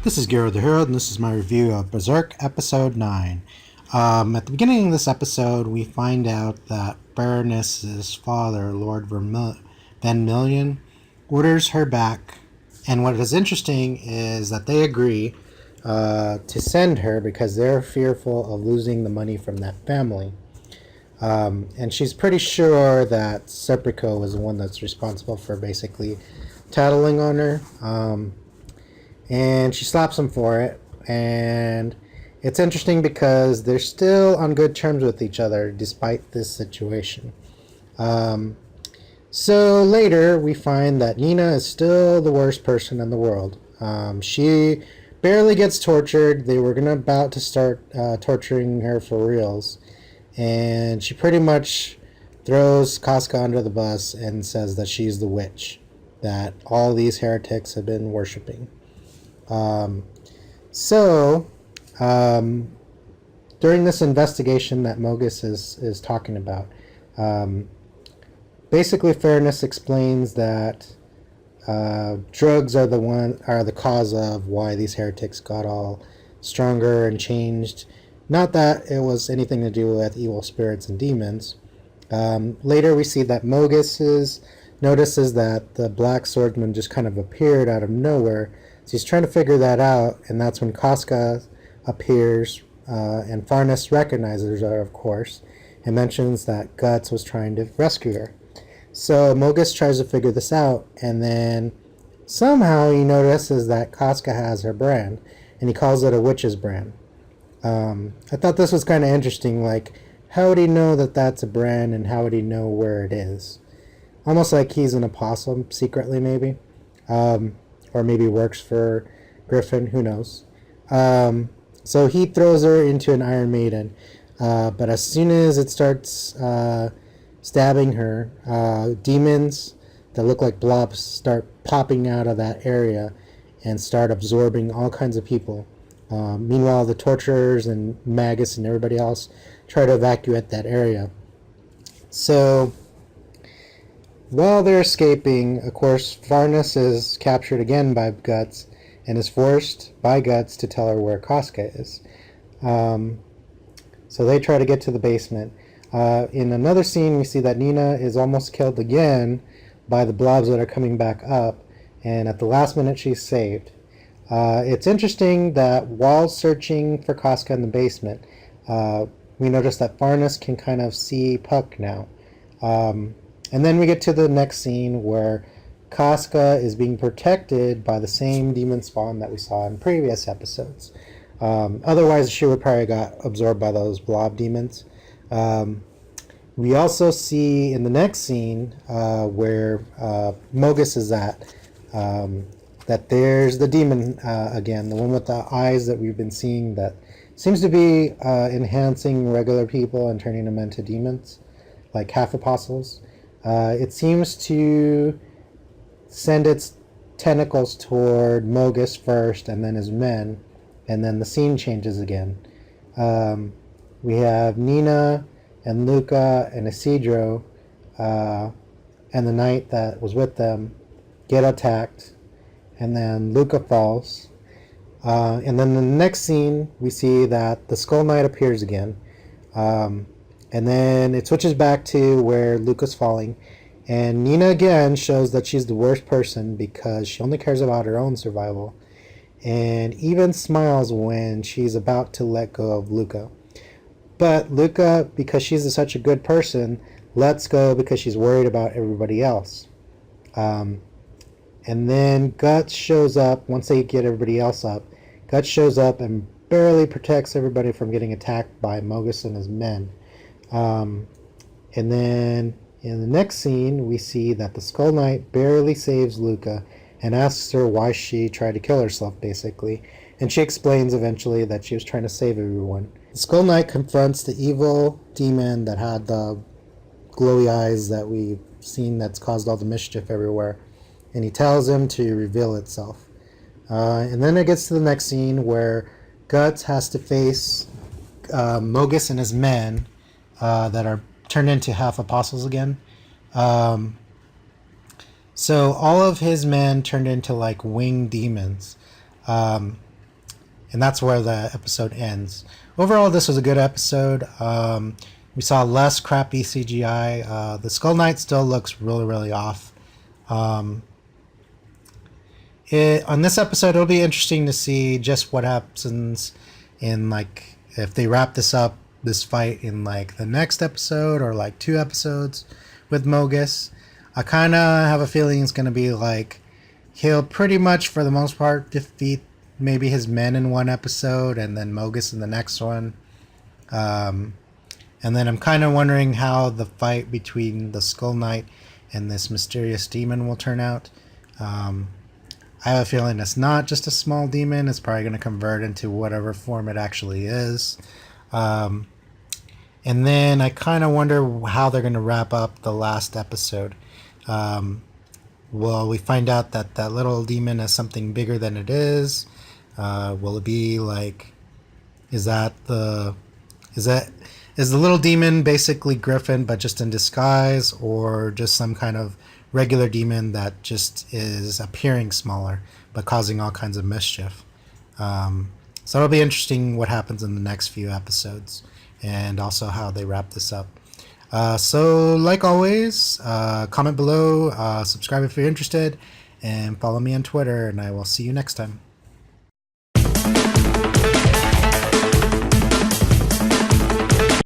This is GerotheHero, and this is my review of Berserk Episode 9. At the beginning of this episode, we find out that Baroness's father, Lord Van Million, orders her back. And what is interesting is that they agree to send her because they're fearful of losing the money from that family. And she's pretty sure that Serpico is the one that's responsible for basically tattling on her. And she slaps him for it. And it's interesting because they're still on good terms with each other despite this situation. So later we find that Nina is still the worst person in the world. She barely gets tortured. They were about to start torturing her for reals. And she pretty much throws Casca under the bus and says that she's the witch that all these heretics have been worshipping. During this investigation that Mogus is talking about, basically Fairness explains that drugs are the cause of why these heretics got all stronger and changed. Not that it was anything to do with evil spirits and demons. Later we see that Mogus notices that the black swordsman just kind of appeared out of nowhere. So he's trying to figure that out, and that's when Casca appears, and Farnes recognizes her, of course, and mentions that Guts was trying to rescue her. So Mogus tries to figure this out, and then somehow he notices that Casca has her brand, and he calls it a witch's brand. I thought this was kind of interesting, like, how would he know that that's a brand, and how would he know where it is? Almost like he's an apostle, secretly, maybe. Or maybe works for Griffin, who knows. So he throws her into an Iron Maiden, but as soon as it starts stabbing her, demons that look like blobs start popping out of that area and start absorbing all kinds of people. Meanwhile, the torturers and Magus and everybody else try to evacuate that area. So while they're escaping, of course, Farnes is captured again by Guts and is forced by Guts to tell her where Casca is. So they try to get to the basement. In another scene, we see that Nina is almost killed again by the blobs that are coming back up, and at the last minute she's saved. It's interesting that while searching for Casca in the basement, we notice that Farnes can kind of see Puck now. And then we get to the next scene where Casca is being protected by the same demon spawn that we saw in previous episodes. Otherwise, she would probably got absorbed by those blob demons. We also see in the next scene where Mogus is at, that there's the demon again, the one with the eyes that we've been seeing that seems to be enhancing regular people and turning them into demons, like half apostles. It seems to send its tentacles toward Mogus first and then his men, and then the scene changes again. We have Nina and Luca and Isidro and the knight that was with them get attacked, and then Luca falls. And then the next scene, we see that the Skull Knight appears again. And then it switches back to where Luca's falling. And Nina again shows that she's the worst person because she only cares about her own survival. And even smiles when she's about to let go of Luca. But Luca, because she's such a good person, lets go because she's worried about everybody else. And then Guts shows up once they get everybody else up. Guts shows up and barely protects everybody from getting attacked by Mogus and his men. And then in the next scene, we see that the Skull Knight barely saves Luca and asks her why she tried to kill herself, basically. And she explains eventually that she was trying to save everyone. The Skull Knight confronts the evil demon that had the glowy eyes that we've seen that's caused all the mischief everywhere. And he tells him to reveal itself. And then it gets to the next scene where Guts has to face Mogus and his men that are turned into half apostles again. So all of his men turned into like winged demons. and that's where the episode ends. Overall, this was a good episode. We saw less crappy CGI. The Skull Knight still looks really, really off. On this episode, it'll be interesting to see just what happens in, like, if they wrap this fight in, like, the next episode or, like, 2 episodes with Mogus. I kind of have a feeling it's going to be, like, he'll pretty much, for the most part, defeat maybe his men in one episode and then Mogus in the next one. And then I'm kind of wondering how the fight between the Skull Knight and this mysterious demon will turn out. I have a feeling it's not just a small demon. It's probably going to convert into whatever form it actually is. And then I kind of wonder how they're going to wrap up the last episode. Will we find out that that little demon is something bigger than it is? Will it be like, is the little demon basically Griffin but just in disguise, or just some kind of regular demon that just is appearing smaller but causing all kinds of mischief? So it'll be interesting what happens in the next few episodes, and also how they wrap this up. So like always, comment below, subscribe if you're interested, and follow me on Twitter, and I will see you next time.